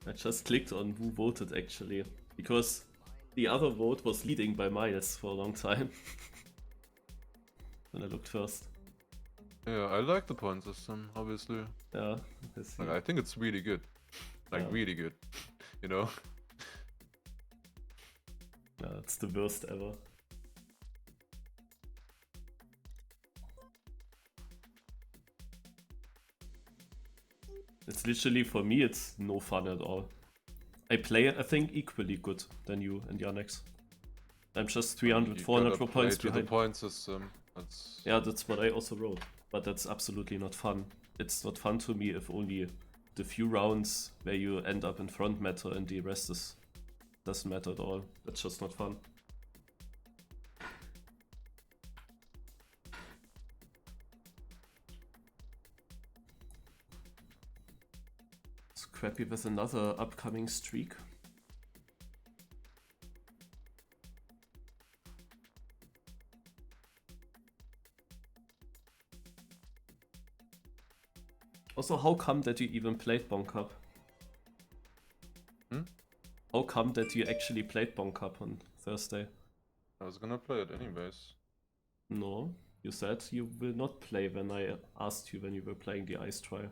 I just clicked on who voted actually, because the other vote was leading by miles for a long time. When I looked first. Yeah, I like the point system, obviously. Yeah, Like, I think it's really good. Like, Yeah. really good. You know? Yeah, it's the worst ever. It's literally, for me, it's no fun at all. I play, I think, equally good than you and Yannex. I'm just 300, 400 points behind. The point system. That's... Yeah, that's what I also wrote. But that's absolutely not fun. It's not fun to me if only the few rounds where you end up in front matter and the rest doesn't matter at all. That's just not fun. Scrappy with another upcoming streak. Also, how come that you even played Bonk Cup? How come that you actually played Bonk Cup on Thursday? I was gonna play it anyways. No, you said you will not play when I asked you when you were playing the ice trial.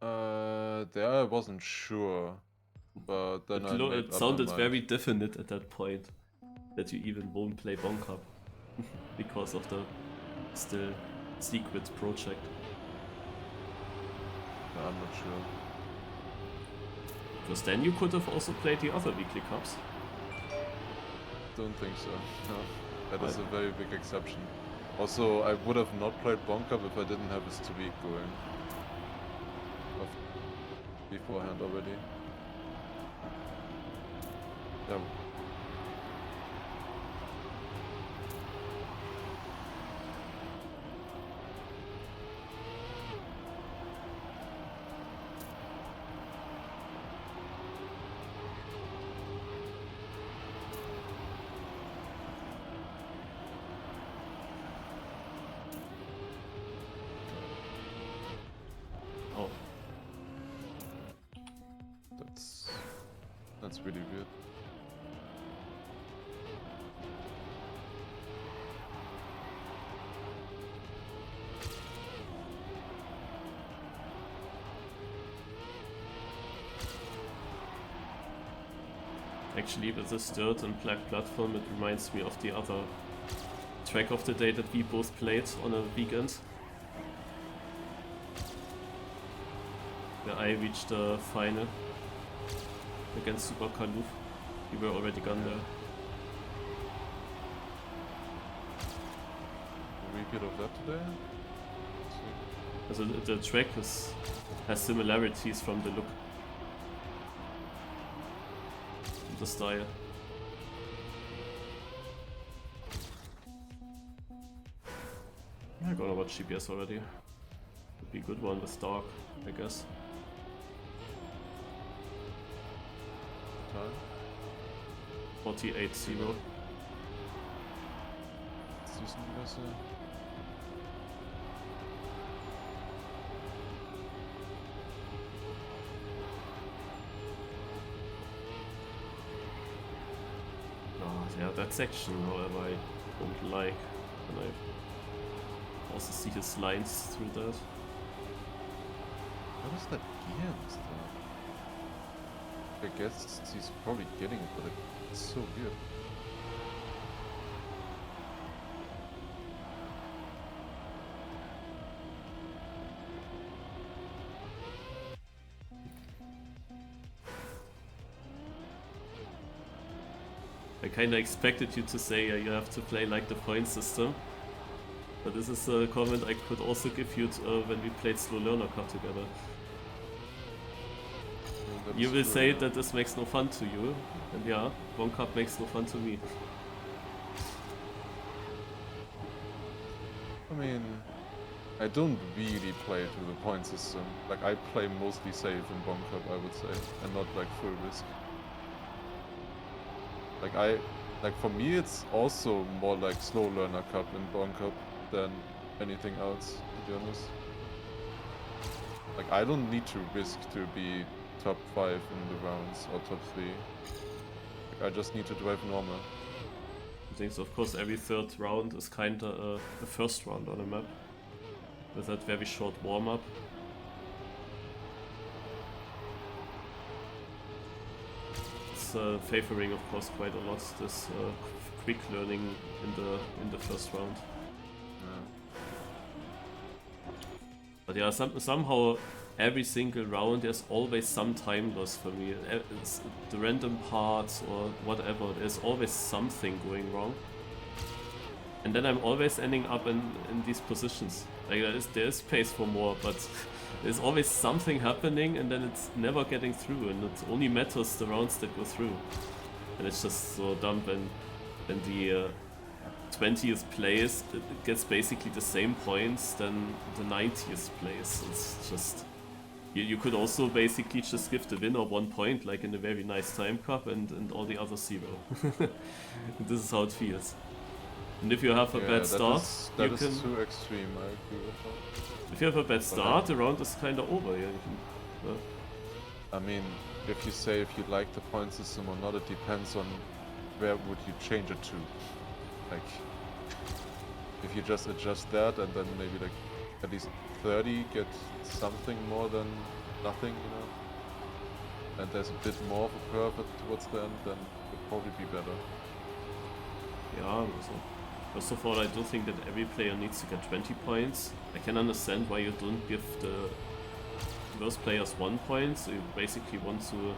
There I wasn't sure, but then It sounded very definite at that point that you even won't play Bonk Cup because of the still secret project. I'm not sure. Because then you could have also played the other weekly cups. Don't think so. No, that is a very big exception. Also, I would have not played Bonk Cup if I didn't have his tweak going beforehand already. Yeah. Oh. That's really weird. Actually, with this dirt and black platform, it reminds me of the other track of the day that we both played on a weekend. Where I reached the final against Super Kaluf. We were already gone there. A repeat of that today? Also, the track has similarities from the look. And the style. I'm gonna watch GPS already. Would be a good one with Dark, I guess. Time? 48-0. Season besser. Yeah, that section, however, I don't like, and I also see his lines through that. What is that gear and stuff? I guess he's probably getting it, but it's so weird. I kinda expected you to say you have to play like the point system. But this is a comment I could also give you when we played Slow Learner Cup together. You will say that this makes no fun to you, and yeah, Bonk Cup makes no fun to me. I mean, I don't really play to the point system. Like, I play mostly safe in Bonk Cup, I would say, and not like full risk. Like for me, it's also more like Slow Learner Cup in Bonk Cup than anything else, to be honest. Like, I don't need to risk to be top 5 in the rounds or top 3. Like, I just need to drive normal. I think so. Of course, every third round is kinda a first round on a map with that very short warm up. It's favoring, of course, quite a lot this quick learning in the first round. Yeah. But yeah, somehow every single round there's always some time loss for me. It's the random parts or whatever, there's always something going wrong. And then I'm always ending up in these positions. Like there is space for more, but there's always something happening and then it's never getting through, and it only matters the rounds that go through. And it's just so dumb when the 20th place it gets basically the same points than the 90th place. It's just... You could also basically just give the winner 1 point, like in a very nice time cup, and all the others 0. This is how it feels. And if you have a bad start, that is too extreme, I agree with that. If you have a bad start, the round is kinda over. Yeah, I mean, if you say if you like the point system or not, it depends on where would you change it to. Like, if you just adjust that and then maybe like at least 30 get something more than nothing, you know, and there's a bit more of a curve towards the end, then it would probably be better. Yeah, so first of all, I don't think that every player needs to get 20 points. I can understand why you don't give the worst players 1 point, so you basically want to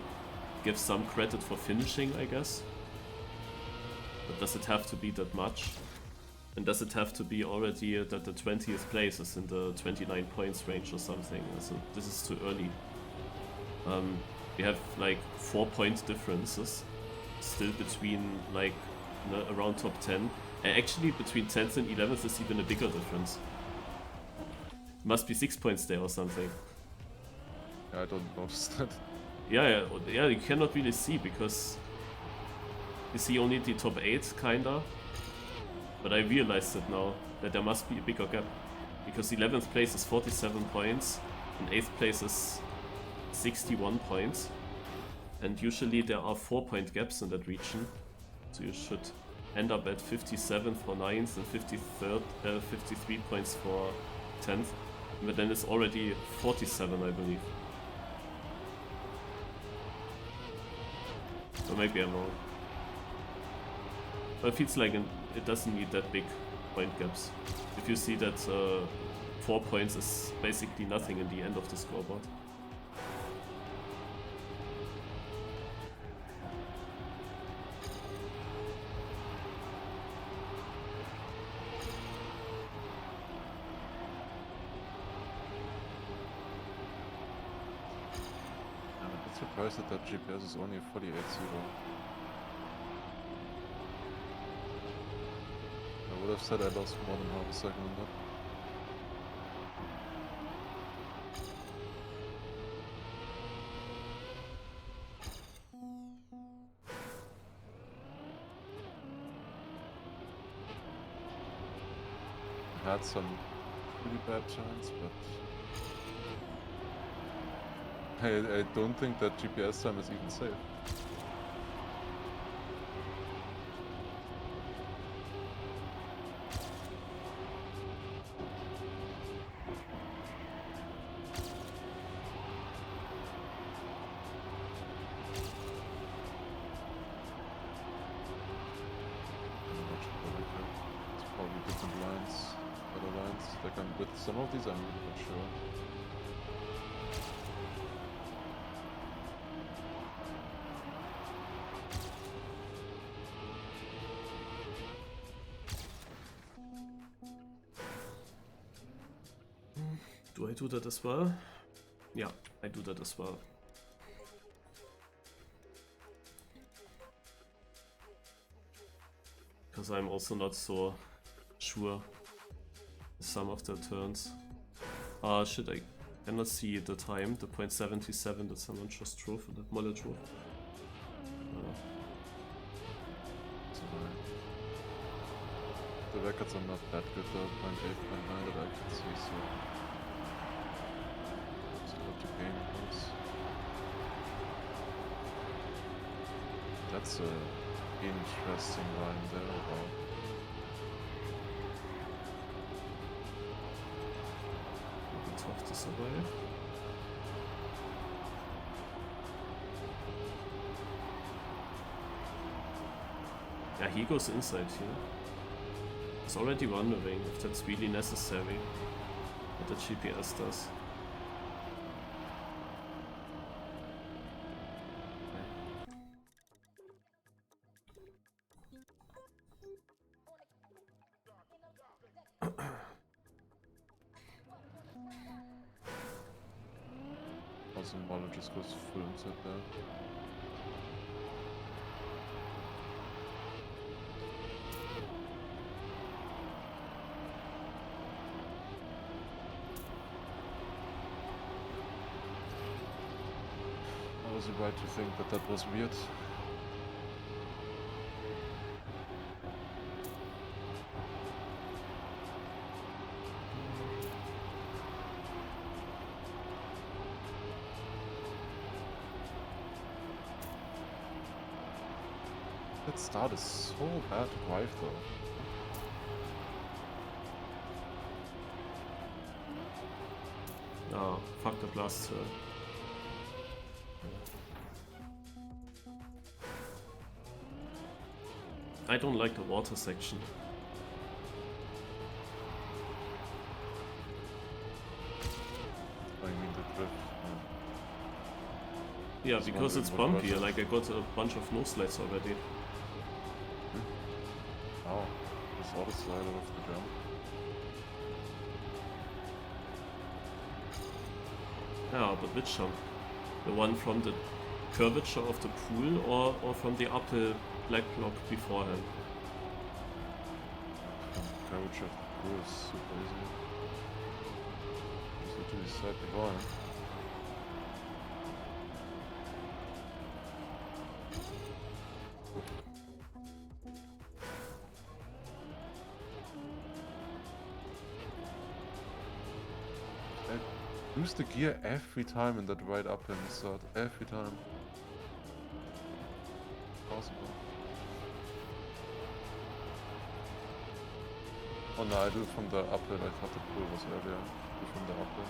give some credit for finishing, I guess. But does it have to be that much? And does it have to be already that the 20th place is in the 29 points range or something? So this is too early. We have like 4-point differences still between like around top 10. And actually between 10th and 11th is even a bigger difference. Must be 6 points there or something. Yeah, I don't notice that. Yeah, you cannot really see because you see only the top 8 kinda. But I realized it now, that there must be a bigger gap. Because 11th place is 47 points, and 8th place is 61 points. And usually there are 4-point gaps in that region. So you should end up at 57 for 9th and 53 points for 10th. But then it's already 47, I believe. Or maybe I'm wrong. But it feels like it doesn't need that big point gaps. If you see that 4 points is basically nothing in the end of the scoreboard. I'm a bit surprised that that GPS is only 48.0. I would have said I lost more than half a second on that. I had some pretty bad times, but I don't think that GPS time is even safe. With some of these, I'm really not sure. Do I do that as well? Yeah, I do that as well. Because I'm also not so sure some of the turns. Shit, I cannot see the time, the .77 that someone just drove, that Molle drove. The records are not that good though, 0.8, 0.9 that I can see, so it's a lot to gain, of course. That's a interesting line there. Wow. Will be tough to survive. Yeah, he goes inside here. He's already wondering if that's really necessary. What the GPS does. Awesome, Marlon just goes full inside there. I was right to think that that was weird. That start is so bad to drive though. Oh, fuck the blast turn. I don't like the water section. I mean the drift. Yeah, because it's bumpy, like I got a bunch of no slides already. Oh, this auto slider off the jump. Yeah, but which jump? The one from the curvature of the pool or from the uphill black block beforehand? Curvature of the pool is super easy. Just to decide beforehand. Lose the gear every time in that right uphill start. Every time. Possible. Oh no, I do it from the uphill. I thought the pool was earlier. I do from the uphill.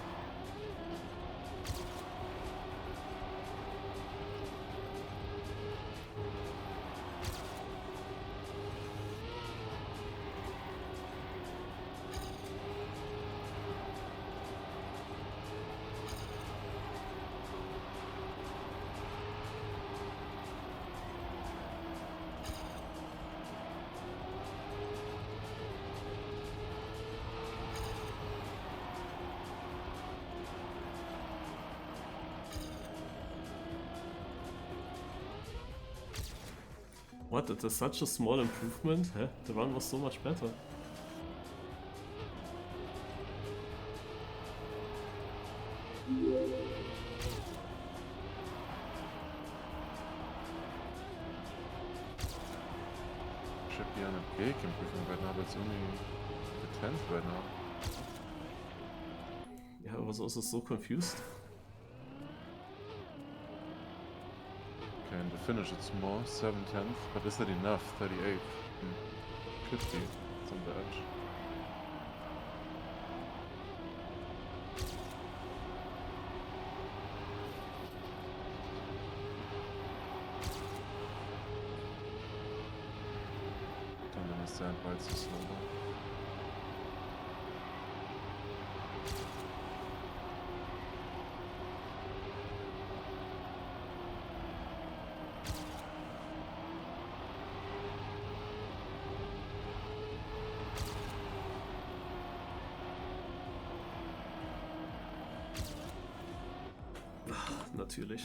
What? It is such a small improvement? Huh? The run was so much better. Should be on a big improvement right now, but it's only the 10th right now. Yeah, I was also so confused. Okay, and the finish it's more, 7/10th, but is that enough? 38th? Could be. It's on the edge. Don't understand why it's so slow though. Natürlich.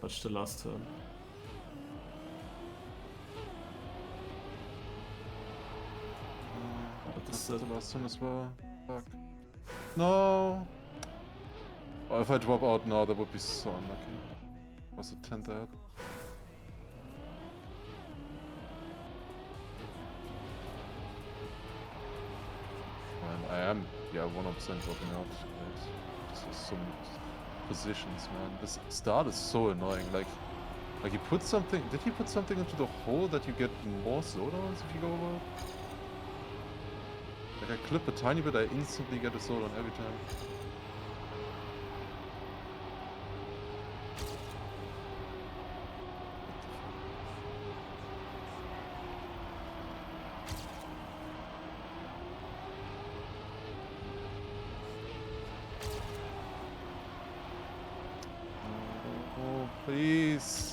Touch the last turn. That's the last turn as well. Fuck. No! Oh, if I drop out now, that would be so unlucky. Was it 10th ahead? Man, I am, yeah, 100% dropping out. This is some positions, man. This start is so annoying. Like, Like he put something, did he put something into the hole that you get more slowdowns if you go over? Like I clip a tiny bit, I instantly get a slowdown every time. Oh, please.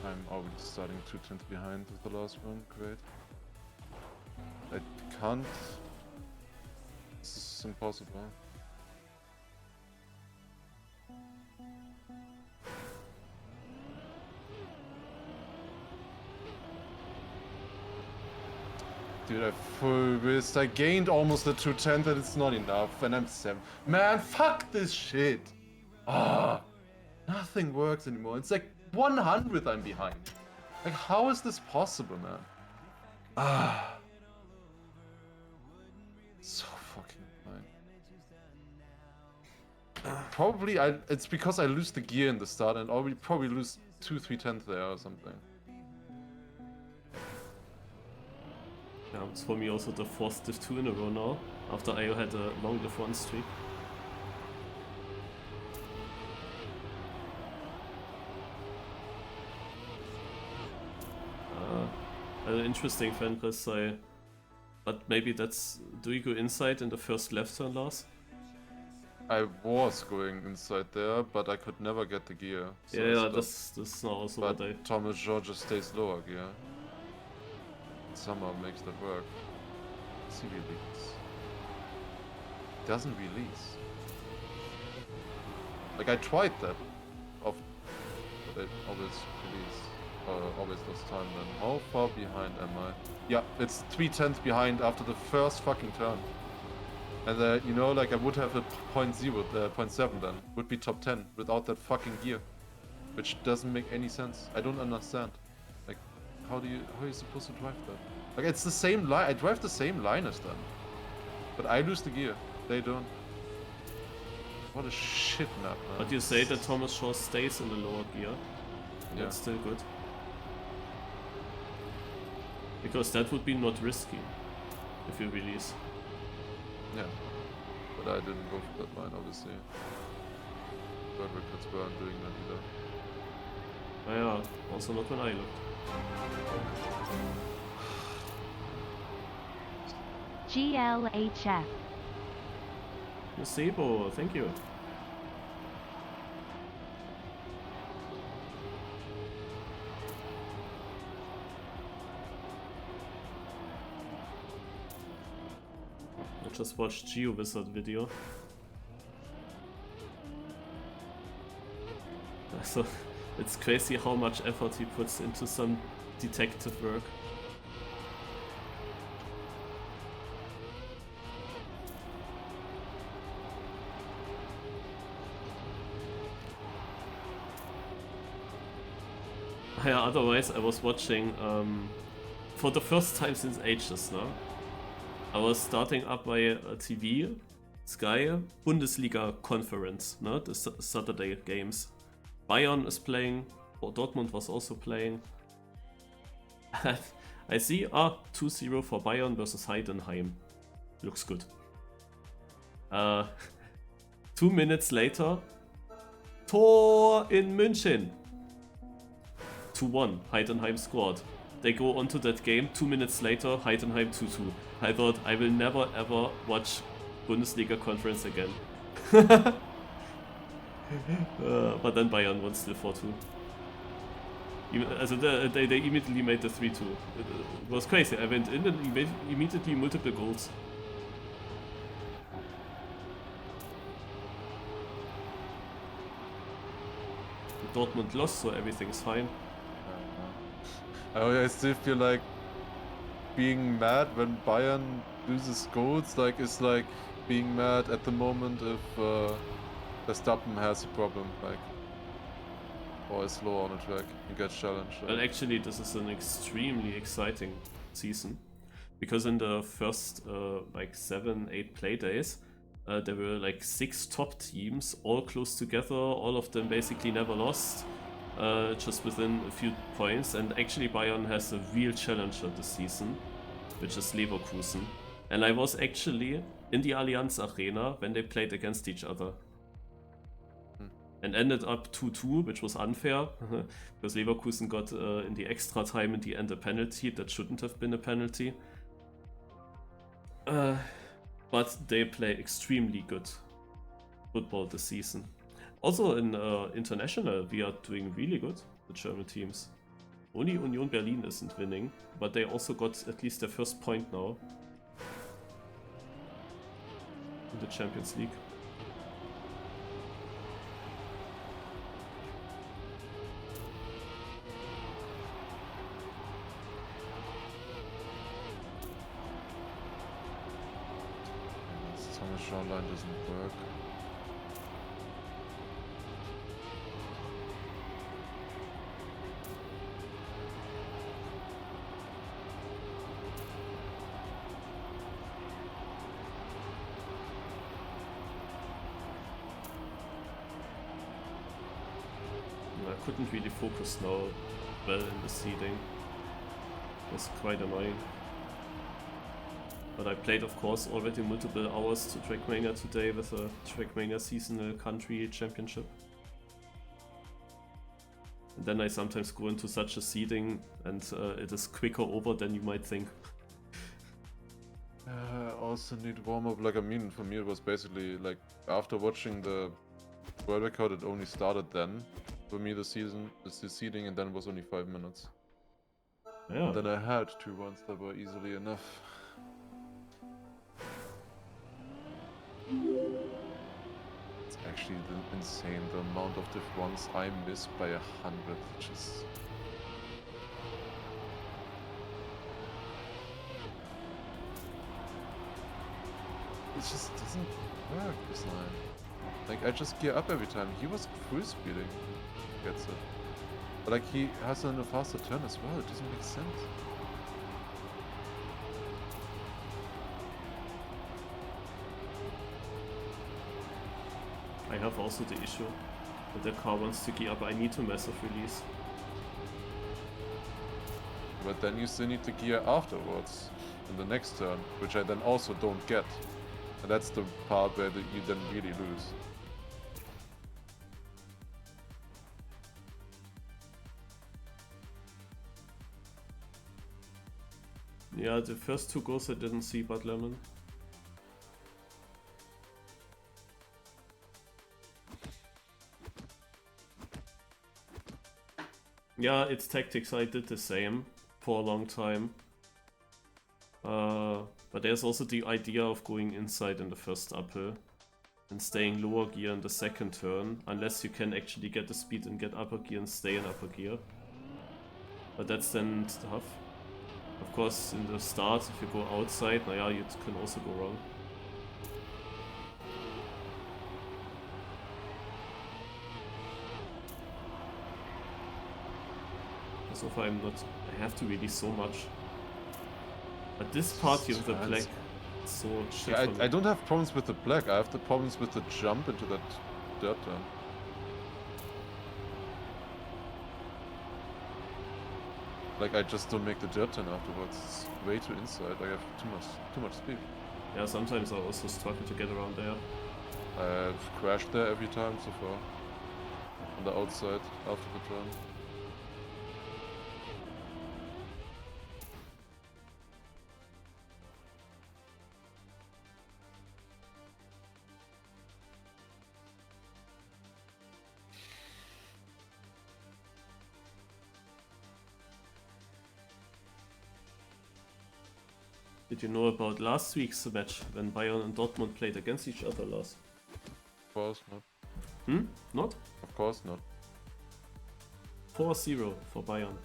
I'm already starting 2/10 behind with the last one, great. I can't. This is impossible. Dude, I full whist. I gained almost the 2/10 and it's not enough, and I'm 7. Man, fuck this shit! Ah, nothing works anymore. It's like 100 I'm behind. Like, how is this possible, man? Ah. So fucking fine. Probably it's because I lose the gear in the start and I'll probably lose 2-3 tenths there or something. Yeah, it's for me also the 4th Div2 in a row now, after IO had a long Div1 streak. An interesting fan press, but maybe that's... Do you go inside in the first left turn, Lars? I was going inside there, but I could never get the gear. So Yeah, this is now also but what I... Thomas George stays lower gear. Somehow makes that work. Does he release? Doesn't release. Like I tried that, but it always release. Always lost time then. How far behind am I? Yeah, it's 3/10 behind after the first fucking turn. And you know, like I would have a 0.7 then. Would be top 10 without that fucking gear. Which doesn't make any sense. I don't understand. Like, how are you supposed to drive that? Like it's the same line. I drive the same line as them. But I lose the gear. They don't. What a shit map, man. But you say that Thomas Shaw stays in the lower gear. Yeah. That's still good. Because that would be not risky if you release. Yeah. But I didn't go for that line, obviously. Bird records weren't doing that either. Yeah, also not when I looked. GLHF. Sebo, thank you. I just watched GeoWizard video. So it's crazy how much effort he puts into some detective work. Yeah, otherwise I was watching for the first time since ages now. I was starting up my TV, Sky, Bundesliga Conference, no? The Saturday games. Bayern is playing, or Dortmund was also playing. I see, 2-0 for Bayern versus Heidenheim. Looks good. 2 minutes later, Tor in München. 2-1, Heidenheim scored. They go on to that game, 2 minutes later, Heidenheim 2-2. I thought I will never ever watch Bundesliga Conference again. But then Bayern won still 4-2. They immediately made the 3-2. It was crazy. I went in and immediately multiple goals. Dortmund lost, so everything's fine. I still feel like being mad when Bayern loses goals, like, is like being mad at the moment if Verstappen has a problem, like, or is slow on the track and gets challenged. Well, actually, this is an extremely exciting season, because in the first like 7-8 play days, there were like 6 top teams, all close together, all of them basically never lost, just within a few points, and actually Bayern has a real challenger this season, which is Leverkusen. And I was actually in the Allianz Arena when they played against each other. And ended up 2-2, which was unfair, because Leverkusen got in the extra time in the end a penalty that shouldn't have been a penalty. But they play extremely good football this season. Also in international, we are doing really good, the German teams. Only Union Berlin isn't winning, but they also got at least their first point now in the Champions League. Short line doesn't work. I couldn't really focus now well in the seeding. It was quite annoying. But I played, of course, already multiple hours to Trackmania today with a Trackmania Seasonal Country Championship. And then I sometimes go into such a seeding and it is quicker over than you might think. Also need warm-up, like, I mean, for me it was basically, like, after watching the world record, it only started then. For me, the seeding, and then it was only 5 minutes. Yeah. And then I had 2 runs that were easily enough. It's actually insane, the amount of diff runs I missed by 100, which is... It just doesn't work, this line. Like, I just gear up every time. He was free speeding. Gets it. But like, he has a faster turn as well. It doesn't make sense. I have also the issue that the car wants to gear up. I need to massive release. But then you still need to gear afterwards in the next turn, which I then also don't get. And that's the part where you then really lose. Yeah, the first 2 goals I didn't see, but Lemon. Yeah, it's tactics. I did the same for a long time. But there's also the idea of going inside in the first uphill and staying lower gear in the second turn, unless you can actually get the speed and get upper gear and stay in upper gear. But that's then tough. Of course, in the start, if you go outside, naja, you can also go wrong. So far I have to release so much. But this part here with the black, it's so shit. Yeah, I don't have problems with the black, I have the problems with the jump into that dirt turn. Like, I just don't make the dirt turn afterwards. It's way too inside. I have too much speed. Yeah, sometimes I also struggle to get around there. I've crashed there every time so far. On the outside after the turn. Did you know about last week's match when Bayern and Dortmund played against each other, Lars? Of course not. Not? Of course not. 4-0 for Bayern.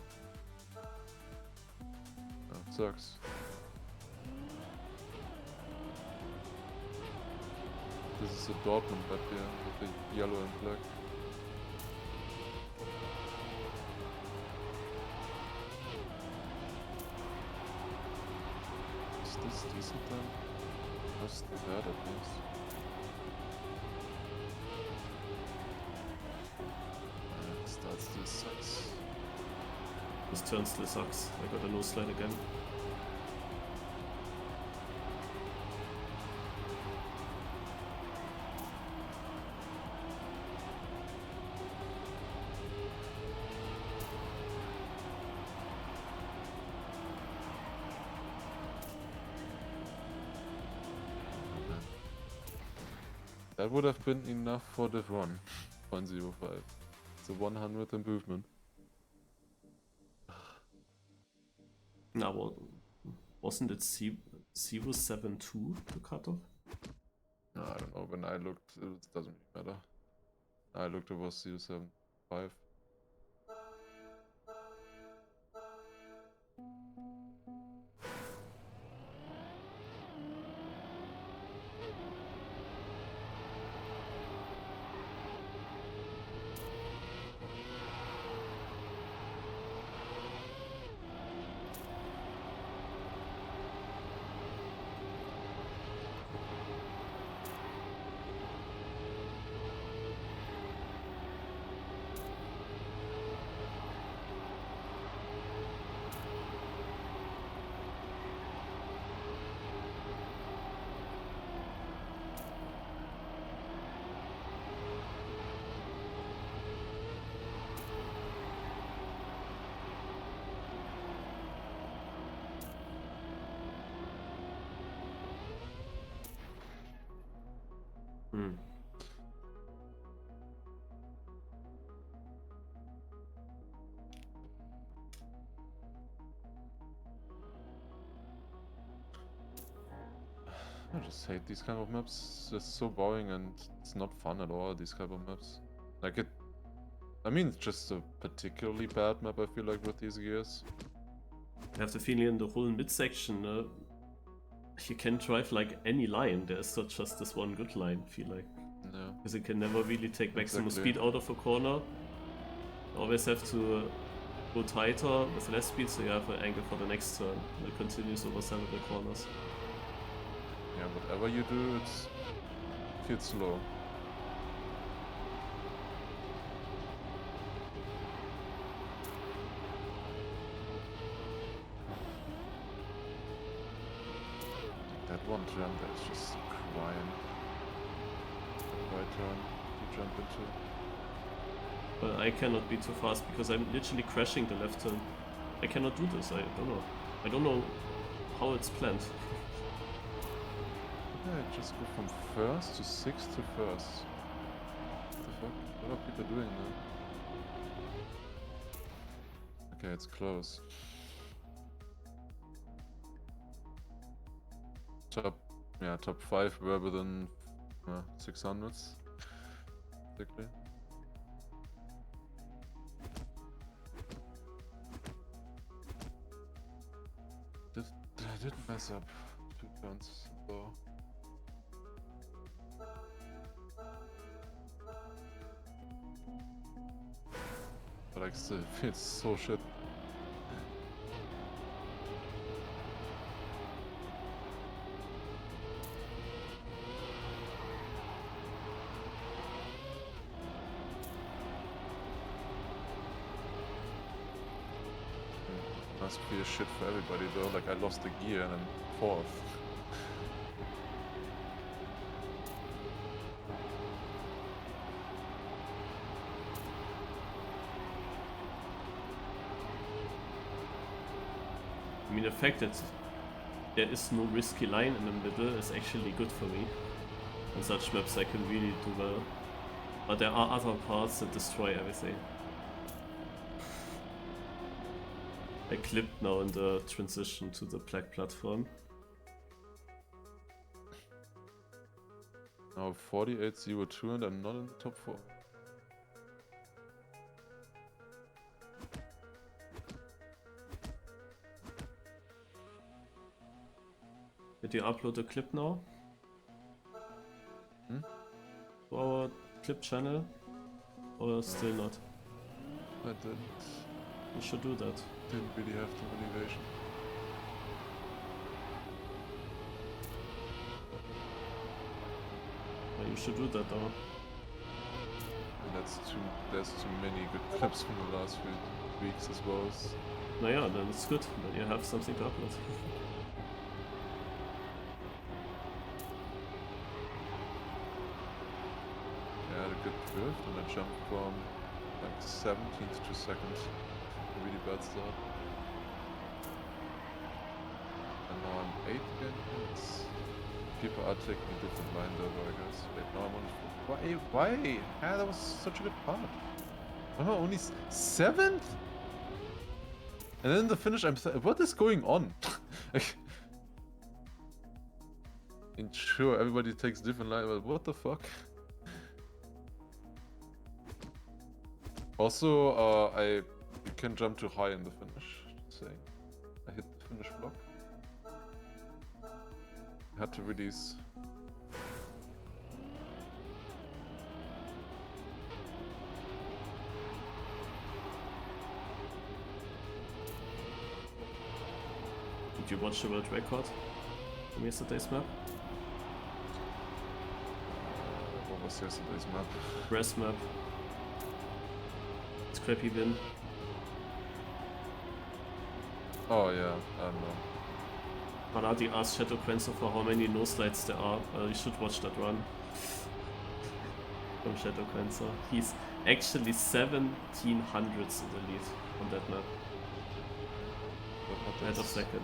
That sucks. This is a Dortmund map here with the yellow and black. Is this decent then? What's the bad at least? That still sucks. This turn still sucks. I got a low slide again. That would have been enough for Div 1.05. It's a 100th improvement. Now, well, wasn't it 072 the cutoff? No, I don't know. When I looked, it doesn't really matter. I looked, it was 075. Hmm. I just hate these kind of maps. It's so boring and it's not fun at all, these kind of maps. Like it... I mean, it's just a particularly bad map, I feel like, with these gears. I have the feeling in the whole midsection, you can drive like any line. There's not just this one good line, I feel like. Yeah. Because it can never really take maximum Exactly. speed out of a corner. You always have to go tighter with less speed, so you have an angle for the next turn. And it continues over several corners. Yeah, whatever you do, it feels slow. That one turn there is just crying. That right turn you jump into. But I cannot be too fast because I'm literally crashing the left turn. I cannot do this, I don't know. I don't know how it's planned. Yeah, just go from first to sixth to first. What the fuck? What are people doing now? Okay, it's close. Top 5 were within 600s. Basically. I did mess up 2 turns though. But like still feels so shit. Must be a shit for everybody though, like I lost a gear and I'm 4th. I mean, the fact that there is no risky line in the middle is actually good for me. On such maps I can really do well. But there are other parts that destroy everything. I clipped now in the transition to the black platform. Now 48.02 and I'm not in the top 4. Did you upload the clip now? Hmm? to our clip channel? Or still not? I didn't You should do that. really have the motivation. Yeah, you should do that though. And there's too many good clips from the last few weeks as well. Naja, then it's good. Then you have something to upload. I had a good curve and I jumped from like 17th to 2nd. A really bad start. And now I'm 8th again. People are taking a different line though, I guess. Wait, now I'm on 4th. Why? Yeah, that was such a good part. I'm only 7th? And then the finish, what is going on? And sure, everybody takes different line, but what the fuck? Also, you can jump too high in the finish. Just saying. I hit the finish block. I had to release. Did you watch the world record from yesterday's map? What was yesterday's map? Grass map. Scrappy win. Oh yeah, I don't know. Malati asked Shadow Quencer for how many no slides there are. You should watch that run. From Shadow Quencer. He's actually 1700s in the lead on that map. Ahead of second.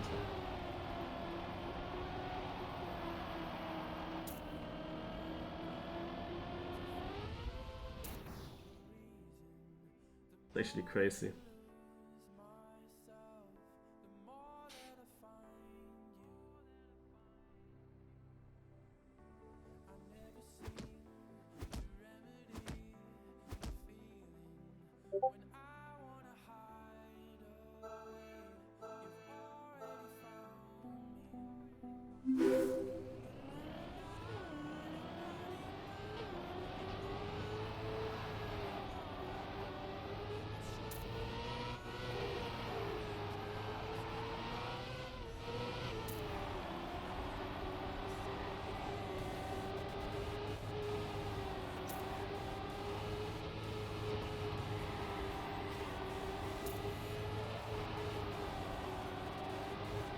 It's actually crazy.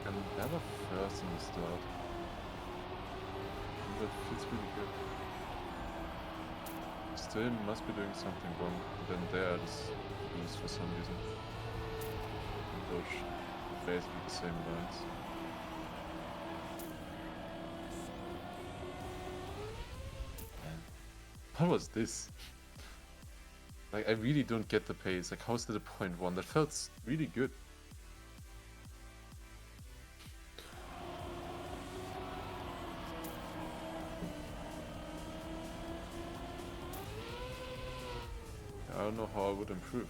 I'm never first in the start. And that feels really good. Still must be doing something wrong. And then there I just lose for some reason. And those basically the same lines. What was this? Like, I really don't get the pace. Like, how's that a 0.1? That felt really good. I don't know how I would improve.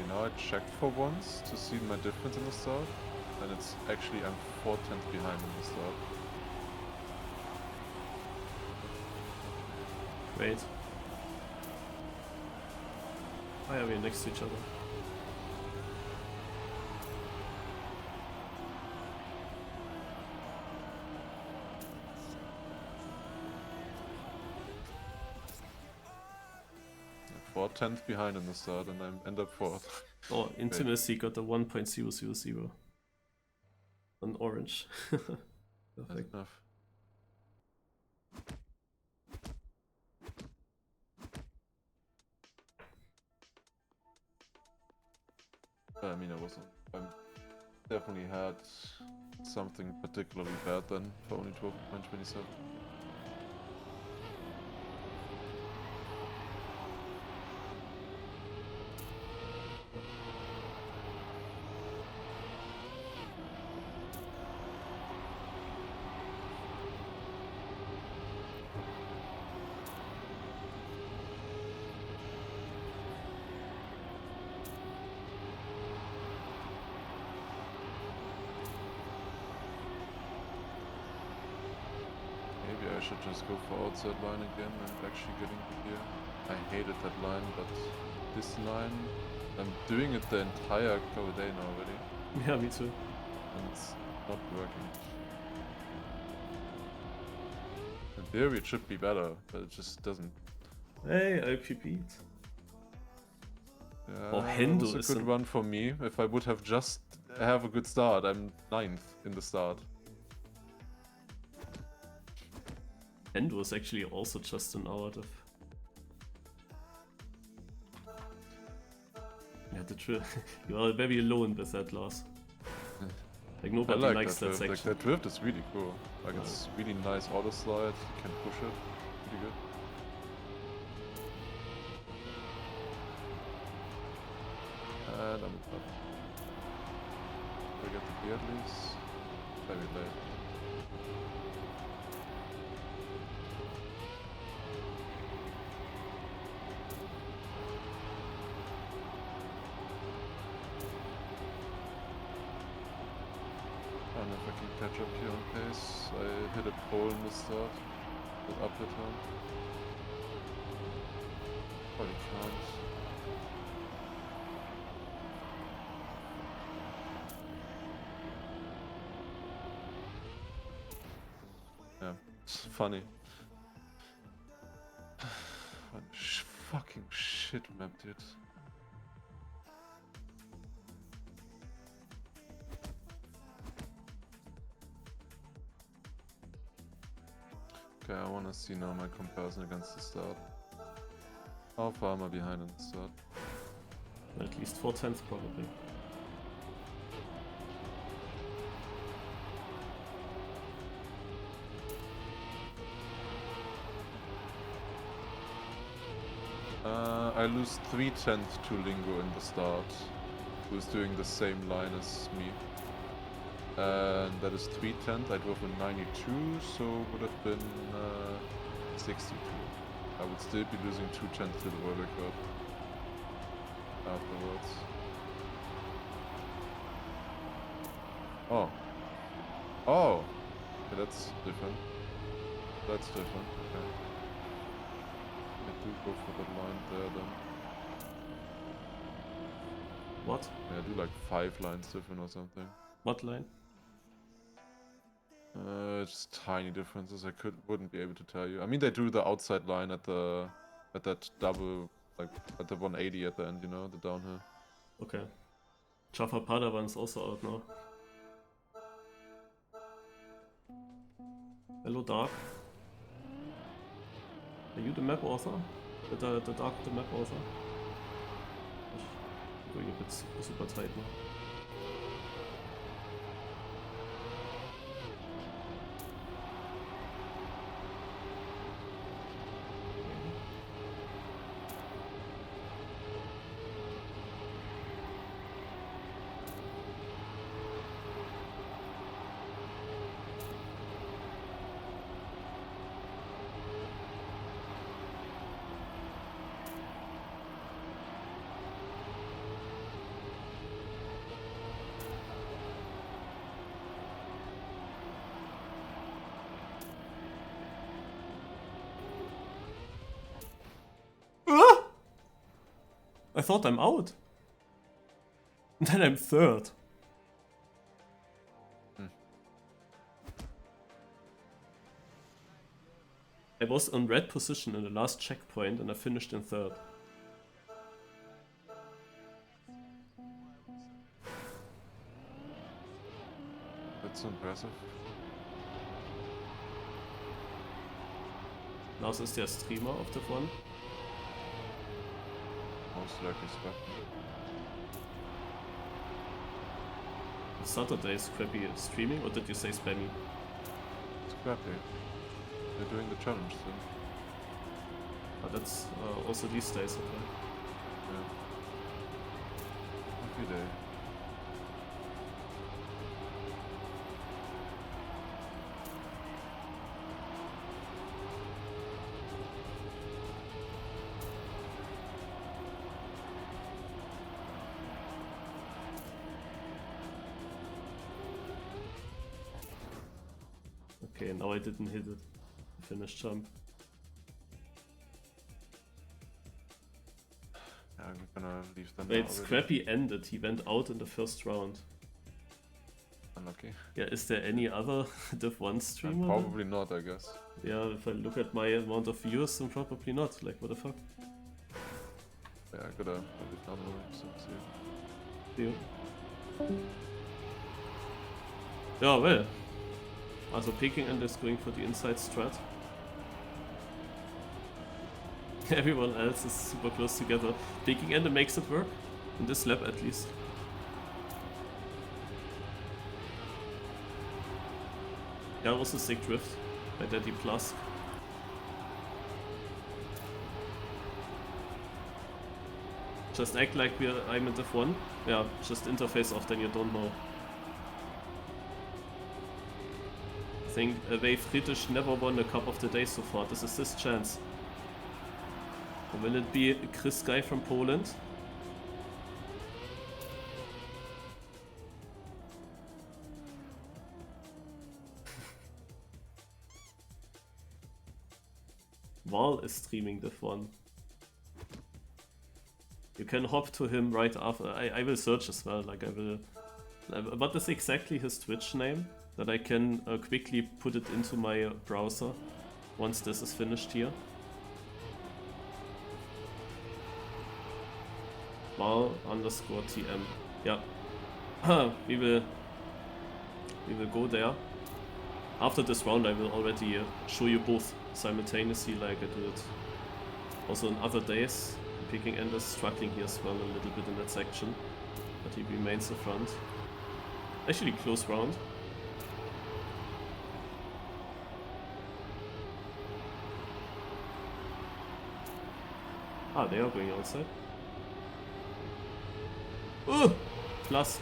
Now I checked for once to see my difference in the start, and it's actually I'm 4/10 behind in the start. Wait. Why are we next to each other? I'm 4/10 behind in the start, and I end up 4th. Oh, Intimacy got a 1.000 on orange. That's Perfect. enough. I mean, I wasn't. definitely had something particularly bad then for only 12.27. Maybe I should just go for outside line again and actually getting here. I hated that line, but this line, I'm doing it the entire day now already, Yeah, me too. and it's not working. In theory, it should be better, but it just doesn't. Hey, I PP'd. Yeah, Oh, Hendo it was is a good run for me. If I would have just have a good start, I'm 9th in the start. Hendo is actually also just an hour of. Yeah, the truth. You are very alone with that, Lars. Like nobody I like likes that drift. Like, section. that drift is really cool. Like it's really nice auto slide. You can push it. Pretty good. And I'm up. I get the gear at least. Very late. I don't know if I can catch up here on pace. I hit a pole in the start. With upper turn. Probably can't. Yeah, it's funny. Fucking shit map, dude. Okay, I wanna see now my comparison against the start. How far am I behind in the start? At least 4/10 probably. I lose 3/10 to Lingo in the start, who's doing the same line as me. And that is 3/10. I drove a 92, so would have been 62. I would still be losing 2/10 to the world record afterwards. Oh. Oh! Okay, that's different. That's different, okay. I do go for that line there then. What? Yeah, I do like 5 lines different or something. What line? Just tiny differences. I wouldn't be able to tell you. I mean, they do the outside line at that double, like at the 180 at the end, you know, the downhill. Okay. Jaffa Padawan's also out now. Hello, Dark. Are you the map author? The Dark, the map author? I'm going a bit super tight now. I thought I'm out. And then I'm third. I was on red position in the last checkpoint and I finished in third. That's impressive. Lars ist der Streamer auf der One. Most likely spot. Saturday Scrappy streaming, or did you say spammy? Scrappy. They're doing the challenge soon. Oh, that's also these days, okay. Yeah. Every day. Okay, now I didn't hit it. Finish jump. Yeah, I'm gonna leave them. Wait, Scrappy ended. He went out in the first round. Unlucky. Yeah, is there any other Div1 streamer? Probably not, I guess. Yeah, if I look at my amount of viewers, then probably not. Like, what the fuck? Yeah, I gotta leave down the so see. Yeah. Ja, well. Also Peking End is going for the inside strat. Everyone else is super close together. Peking End makes it work. In this lap at least. That was a sick drift by Daddy Plus. Just act like I'm in Div 1. Yeah, just interface off, then you don't know. I think Wave British never won a Cup of the Day so far. This is his chance. Or will it be Chris Guy from Poland? Val is streaming Div 1. You can hop to him right after. I will search as well. Like I will. What is exactly his Twitch name? That I can quickly put it into my browser once this is finished here. Val_TM. Yeah. we will go there. After this round I will already show you both simultaneously like I do it also on other days. Peking End is struggling here as well a little bit in that section, but he remains the front. Actually close round. Ah, they are going outside. Oh! Flask.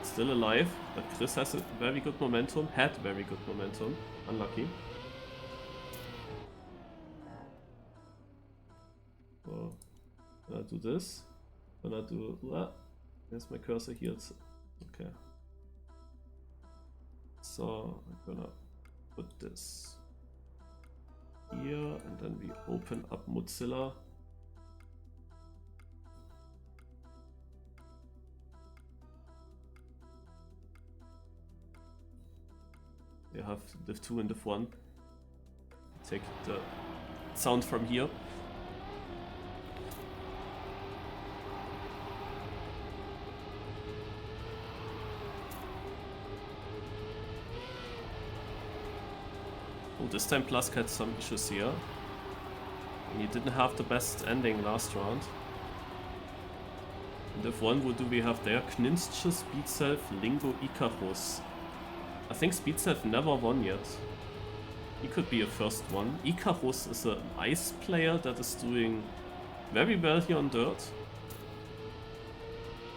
Still alive, but Chris has a very good momentum. Had very good momentum. Unlucky. So, gonna do this. Gonna do... There's my cursor here. It's, okay. So, I'm gonna put this here, and then we open up Mozilla. We have Div 2 and Div 1. Take the sound from here. Oh, this time Plusk had some issues here. He didn't have the best ending last round. In Div 1, what do we have there? Kninstche, Speed Self, Lingo, Icarus. I think Speed Self never won yet. He could be a first one. Icarus is an ice player that is doing very well here on dirt.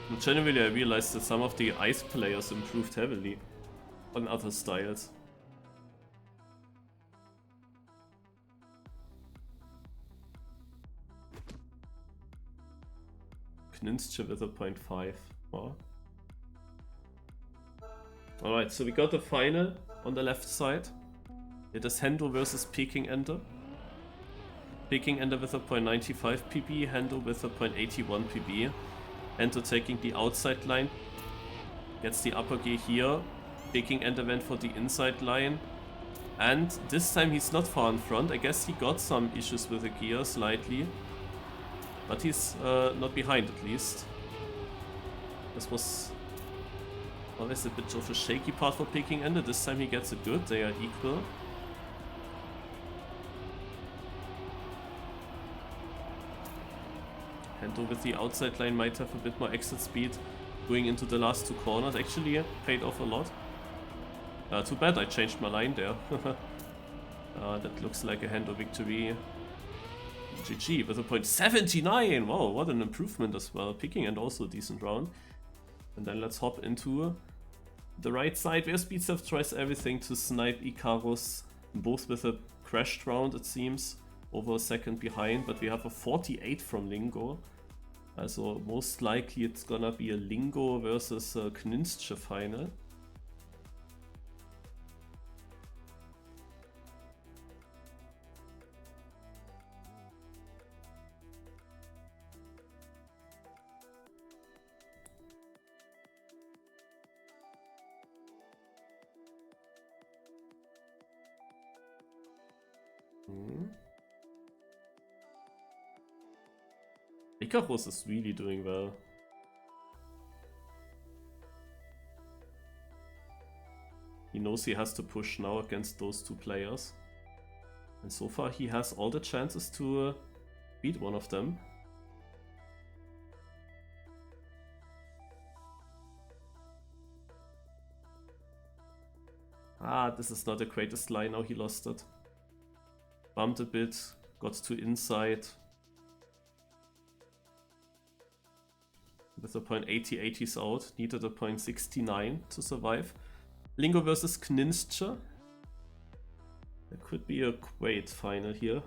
And generally I realized that some of the ice players improved heavily on other styles. Kninstche with a 0.5. Oh. Alright, so we got the final on the left side. It is Hendo versus Peking Ender. Peking Ender with a 0.95 PB, Hendo with a 0.81 PB. Hendo taking the outside line. Gets the upper gear here. Peking Ender went for the inside line. And this time he's not far in front. I guess he got some issues with the gear slightly. But he's not behind at least. This was always a bit of a shaky part for Peking Ender. This time he gets it good. They are equal. Hendo with the outside line might have a bit more exit speed. going into the last two corners actually paid off a lot. Too bad I changed my line there. That looks like a hand of victory. GG with a point 79. Wow, what an improvement as well. Picking and also a decent round. And then let's hop into the right side where Speedsurf tries everything to snipe Icarus, both with a crashed round it seems, over a second behind, but we have a 48 from Lingo. So most likely it's gonna be a Lingo versus a Kninske final. Icarus is really doing well. He knows he has to push now against those two players. And so far he has all the chances to beat one of them. This is not the greatest line, now he lost it. Bumped a bit, got to inside. With a point 88 he's out, needed a point 69 to survive. Lingo versus Kninske. There could be a Quaid final here.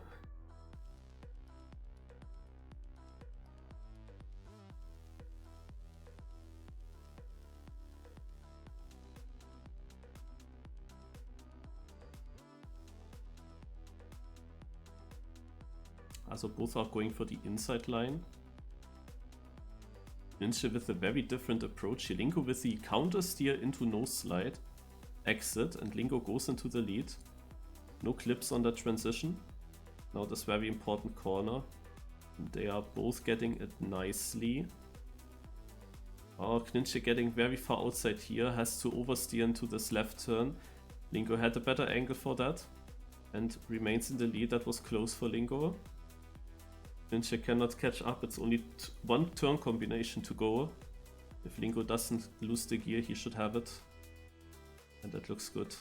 Also both are going for the inside line. Kninske with a very different approach here. Lingo with the counter steer into no slide. Exit, and Lingo goes into the lead. No clips on that transition. Now this very important corner. They are both getting it nicely. Kninske getting very far outside here. Has to oversteer into this left turn. Lingo had a better angle for that. And remains in the lead. That was close for Lingo. Kninske cannot catch up, it's only one turn combination to go. If Lingo doesn't lose the gear, he should have it. And that looks good.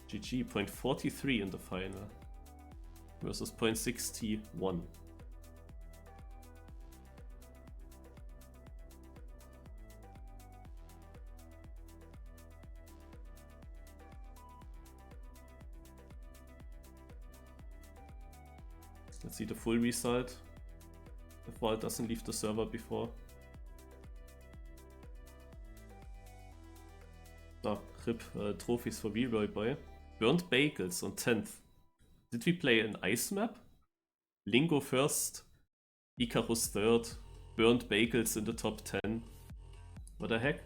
GG, point 43 in the final. Versus point 61. Let's see the full result. If Walt doesn't leave the server before. RIP trophies for V-Roy Boy. Burnt Bagels on 10th. Did we play an ice map? Lingo first, Icarus third, Burnt Bagels in the top 10. What the heck?